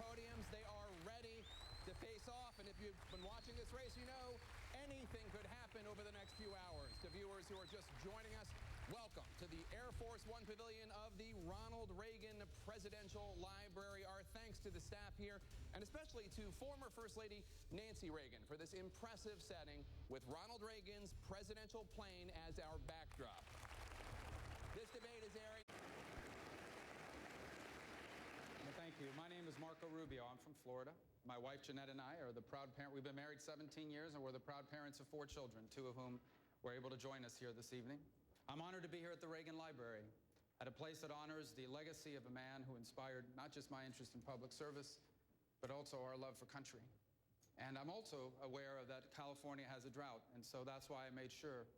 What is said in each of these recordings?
podiums. They are ready to face off. And if you've been watching this race, you know anything could happen over the next few hours. To viewers who are just joining us, welcome to the Air Force One Pavilion of the Ronald Reagan Presidential Library. Our thanks to the staff here, and especially to former First Lady Nancy Reagan for this impressive setting with Ronald Reagan's presidential plane as our backdrop. This debate is airing. Well, thank you. My name is Rubio. I'm from Florida. My wife, Jeanette, and I are the proud parent. We've been married 17 years, and we're the proud parents of 4 children, 2 of whom were able to join us here this evening. I'm honored to be here at the Reagan Library, at a place that honors the legacy of a man who inspired not just my interest in public service, but also our love for country. And I'm also aware that California has a drought, and so that's why I made sure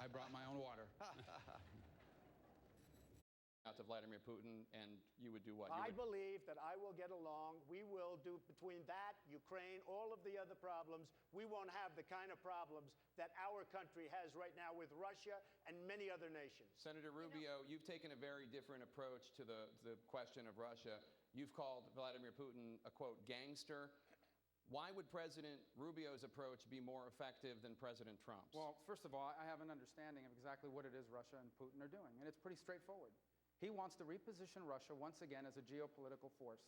I brought my own water. To Vladimir Putin, and you would do what? I believe that I will get along. We will do, between that, Ukraine, all of the other problems, we won't have the kind of problems that our country has right now with Russia and many other nations. Senator Rubio, you've taken a very different approach to the question of Russia. You've called Vladimir Putin a, quote, gangster. Why would President Rubio's approach be more effective than President Trump's? Well, first of all, I have an understanding of exactly what it is Russia and Putin are doing, and it's pretty straightforward. He wants to reposition Russia once again as a geopolitical force.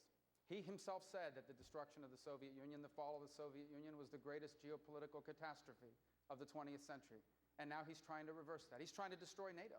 He himself said that the destruction of the Soviet Union, the fall of the Soviet Union, was the greatest geopolitical catastrophe of the 20th century. And now he's trying to reverse that. He's trying to destroy NATO.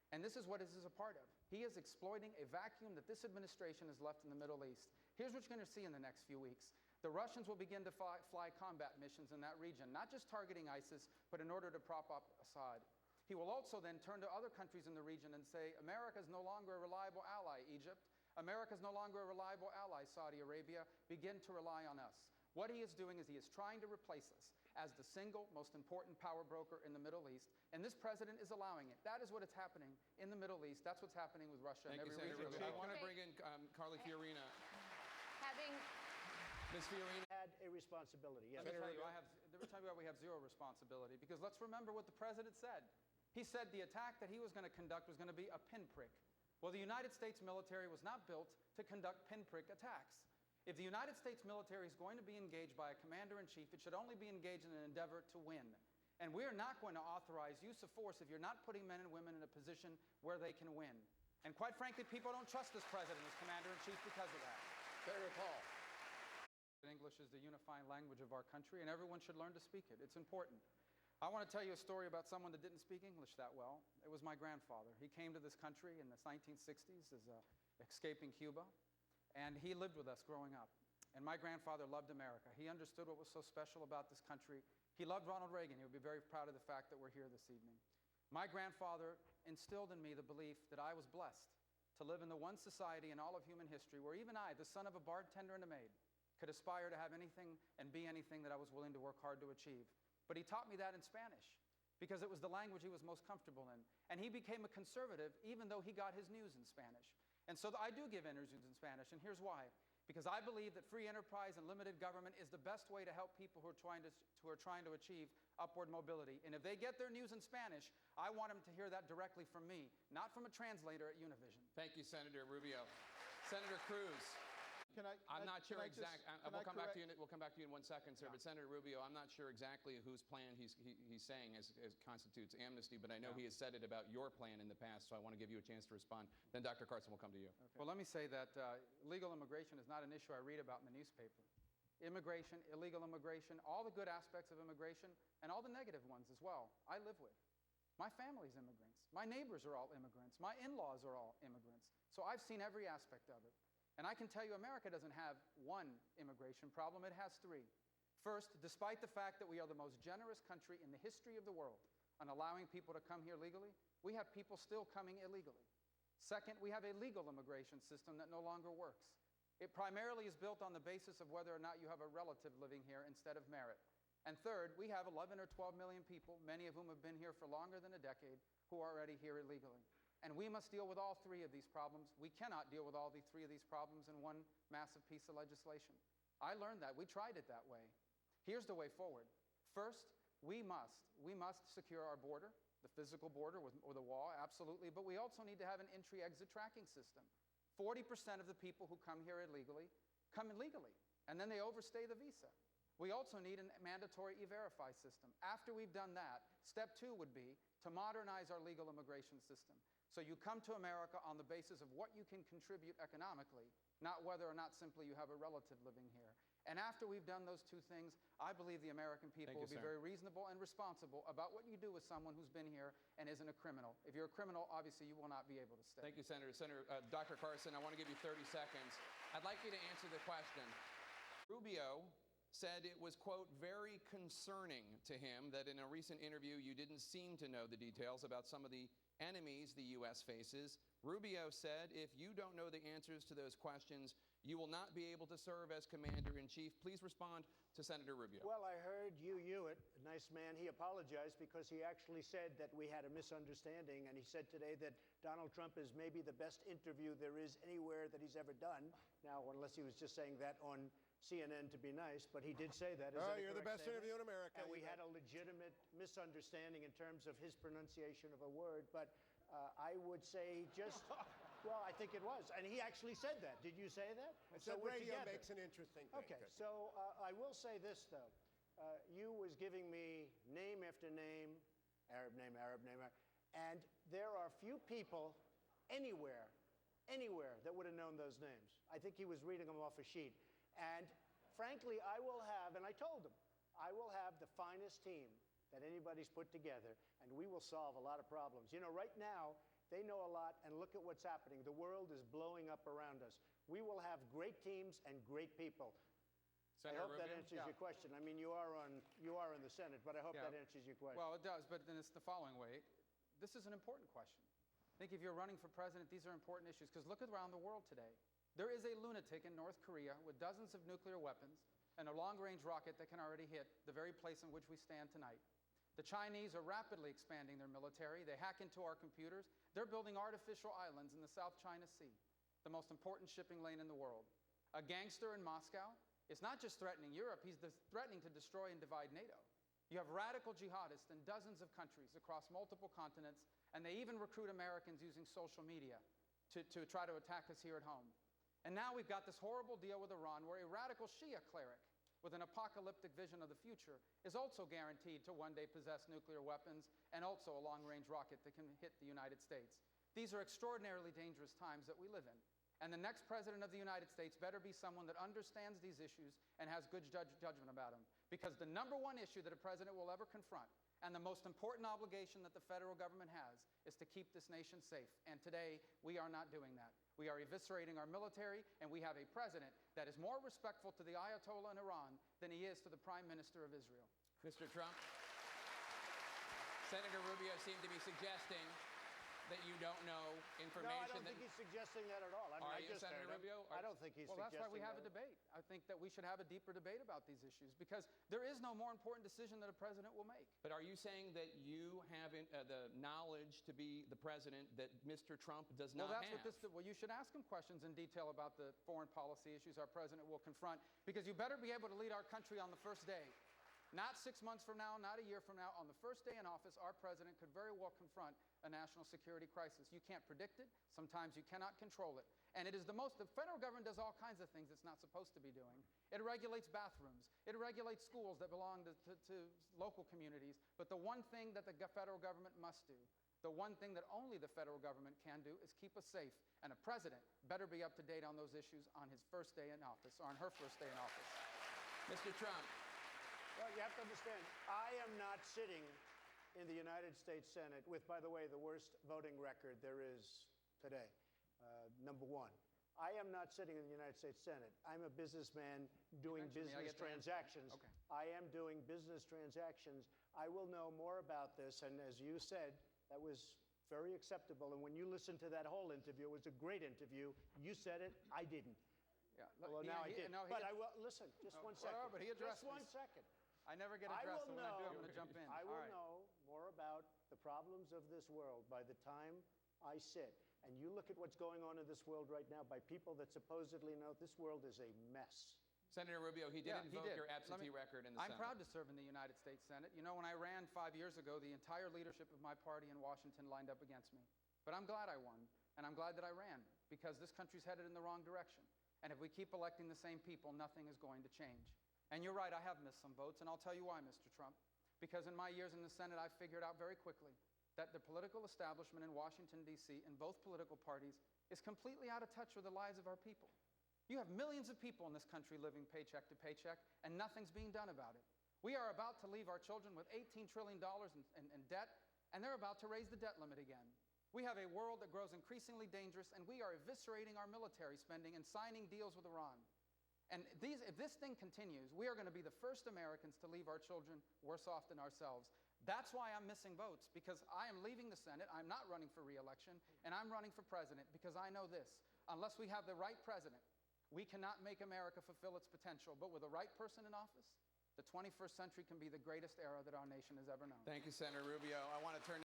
And this is what this is a part of. He is exploiting a vacuum that this administration has left in the Middle East. Here's what you're going to see in the next few weeks. The Russians will begin to fly combat missions in that region, not just targeting ISIS, but in order to prop up Assad. He will also then turn to other countries in the region and say, America is no longer a reliable ally, Egypt. America is no longer a reliable ally, Saudi Arabia. Begin to rely on us. What he is doing is he is trying to replace us as the single most important power broker in the Middle East, and this president is allowing it. That is what is happening in the Middle East. That's what's happening with Russia and every region. I want to bring in Carly Fiorina. Ms. Fiorina had a responsibility. Yes. Let me tell you why we have zero responsibility, because let's remember what the president said. He said the attack that he was going to conduct was going to be a pinprick. Well, the United States military was not built to conduct pinprick attacks. If the United States military is going to be engaged by a commander-in-chief, it should only be engaged in an endeavor to win. And we are not going to authorize use of force if you're not putting men and women in a position where they can win. And quite frankly, people don't trust this president as commander-in-chief because of that. Senator Paul. English is the unifying language of our country, and everyone should learn to speak it. It's important. I want to tell you a story about someone that didn't speak English that well. It was my grandfather. He came to this country in the 1960s as escaping Cuba, and he lived with us growing up. And my grandfather loved America. He understood what was so special about this country. He loved Ronald Reagan. He would be very proud of the fact that we're here this evening. My grandfather instilled in me the belief that I was blessed to live in the one society in all of human history where even I, the son of a bartender and a maid, could aspire to have anything and be anything that I was willing to work hard to achieve. But he taught me that in Spanish because it was the language he was most comfortable in. And he became a conservative even though he got his news in Spanish. And so I do give interviews in Spanish, and here's why. Because I believe that free enterprise and limited government is the best way to help people who are trying to achieve upward mobility. And if they get their news in Spanish, I want them to hear that directly from me, not from a translator at Univision. Thank you, Senator Rubio. Senator Cruz. I'm not sure exactly. We'll come back to you. We'll come back to you in 1 second, sir. Yeah. But Senator Rubio, I'm not sure exactly whose plan he's saying as constitutes amnesty. But I know he has said it about your plan in the past. So I want to give you a chance to respond. Then Dr. Carson will come to you. Okay. Well, let me say that illegal immigration is not an issue I read about in the newspaper. Immigration, illegal immigration, all the good aspects of immigration, and all the negative ones as well, I live with. My family's immigrants. My neighbors are all immigrants. My in-laws are all immigrants. So I've seen every aspect of it. And I can tell you America doesn't have one immigration problem, it has 3. First, despite the fact that we are the most generous country in the history of the world on allowing people to come here legally, we have people still coming illegally. Second, we have a legal immigration system that no longer works. It primarily is built on the basis of whether or not you have a relative living here instead of merit. And third, we have 11 or 12 million people, many of whom have been here for longer than a decade, who are already here illegally. And we must deal with all 3 of these problems. We cannot deal with all 3 of these problems in one massive piece of legislation. I learned that. We tried it that way. Here's the way forward. First, we must secure our border, the physical border with a wall, absolutely, but we also need to have an entry-exit tracking system. 40% of the people who come here illegally come in legally, and then they overstay the visa. We also need a mandatory e-verify system. After we've done that, step 2 would be to modernize our legal immigration system. So you come to America on the basis of what you can contribute economically, not whether or not simply you have a relative living here. And after we've done those two things, I believe the American people will be very reasonable and responsible about what you do with someone who's been here and isn't a criminal. If you're a criminal, obviously you will not be able to stay. Thank you, Senator. Dr. Carson, I want to give you 30 seconds. I'd like you to answer the question. Rubio said it was, quote, very concerning to him that in a recent interview you didn't seem to know the details about some of the enemies the U.S. faces. Rubio said, if you don't know the answers to those questions, you will not be able to serve as commander-in-chief. Please respond to Senator Rubio. Well, I heard you, Hewitt, a nice man. He apologized because he actually said that we had a misunderstanding, and he said today that Donald Trump is maybe the best interview there is anywhere that he's ever done. Now, unless he was just saying that on CNN to be nice, but he did say that. Oh, you're the best interview in America. And we had a legitimate misunderstanding in terms of his pronunciation of a word, but I would say just, well, I think it was. And he actually said that. Did you say that? I said radio makes an interesting thing. Okay, so I will say this, though. You was giving me name after name, Arab name, and there are few people anywhere that would have known those names. I think he was reading them off a sheet. And frankly, I will have, and I told him, I will have the finest team that anybody's put together, and we will solve a lot of problems. You know, right now, they know a lot, and look at what's happening. The world is blowing up around us. We will have great teams and great people. Senator I hope Rubio? that answers your question. I mean, you are in the Senate, but I hope that answers your question. Well, it does, but then it's the following way. This is an important question. I think if you're running for president, these are important issues, because look around the world today. There is a lunatic in North Korea with dozens of nuclear weapons and a long-range rocket that can already hit the very place in which we stand tonight. The Chinese are rapidly expanding their military. They hack into our computers. They're building artificial islands in the South China Sea, the most important shipping lane in the world. A gangster in Moscow is not just threatening Europe, he's threatening to destroy and divide NATO. You have radical jihadists in dozens of countries across multiple continents, and they even recruit Americans using social media to try to attack us here at home. And now we've got this horrible deal with Iran where a radical Shia cleric with an apocalyptic vision of the future is also guaranteed to one day possess nuclear weapons and also a long-range rocket that can hit the United States. These are extraordinarily dangerous times that we live in. And the next president of the United States better be someone that understands these issues and has good judgment about them. Because the number one issue that a president will ever confront, and the most important obligation that the federal government has, is to keep this nation safe. And today, we are not doing that. We are eviscerating our military, and we have a president that is more respectful to the Ayatollah in Iran than he is to the Prime Minister of Israel. Mr. Trump, Senator Rubio seemed to be suggesting that you don't know information. No, I don't think he's suggesting that at all. I mean, Are you, Senator Rubio? I don't think he's suggesting that. Well, that's why we have a debate. I think that we should have a deeper debate about these issues because there is no more important decision that a president will make. But are you saying that you have the knowledge to be the president that Mr. Trump does not have? Well, you should ask him questions in detail about the foreign policy issues our president will confront because you better be able to lead our country on the first day. Not 6 months from now, not a year from now. On the first day in office, our president could very well confront a national security crisis. You can't predict it. Sometimes you cannot control it. And the federal government does all kinds of things it's not supposed to be doing. It regulates bathrooms. It regulates schools that belong to local communities. But the one thing that the federal government must do, the one thing that only the federal government can do, is keep us safe. And a president better be up to date on those issues on his first day in office, or on her first day in office. Mr. Trump. Well, you have to understand, I am not sitting in the United States Senate with, by the way, the worst voting record there is today, number one. I am not sitting in the United States Senate. I'm a businessman doing business transactions. Okay. I am doing business transactions. I will know more about this, and as you said, that was very acceptable. And when you listened to that whole interview, it was a great interview. You said it, I didn't. Yeah, well, now I did. But I will, listen, just 1 second. But he addressed Just 1 second. I never get addressed, so when I do, I'm going to jump in. I will know more about the problems of this world by the time I sit. And you look at what's going on in this world right now by people that supposedly know this world is a mess. Senator Rubio, he did invoke your absentee record in the Senate. I'm proud to serve in the United States Senate. You know, when I ran 5 years ago, the entire leadership of my party in Washington lined up against me. But I'm glad I won, and I'm glad that I ran, because this country's headed in the wrong direction. And if we keep electing the same people, nothing is going to change. And you're right, I have missed some votes, and I'll tell you why, Mr. Trump. Because in my years in the Senate, I figured out very quickly that the political establishment in Washington, D.C., in both political parties, is completely out of touch with the lives of our people. You have millions of people in this country living paycheck to paycheck, and nothing's being done about it. We are about to leave our children with $18 trillion in debt, and they're about to raise the debt limit again. We have a world that grows increasingly dangerous, and we are eviscerating our military spending and signing deals with Iran. And if this thing continues, we are going to be the first Americans to leave our children worse off than ourselves. That's why I'm missing votes, because I am leaving the Senate, I'm not running for re-election, and I'm running for president because I know this: unless we have the right president, we cannot make America fulfill its potential. But with the right person in office, the 21st century can be the greatest era that our nation has ever known. Thank you, Senator Rubio. I want to turn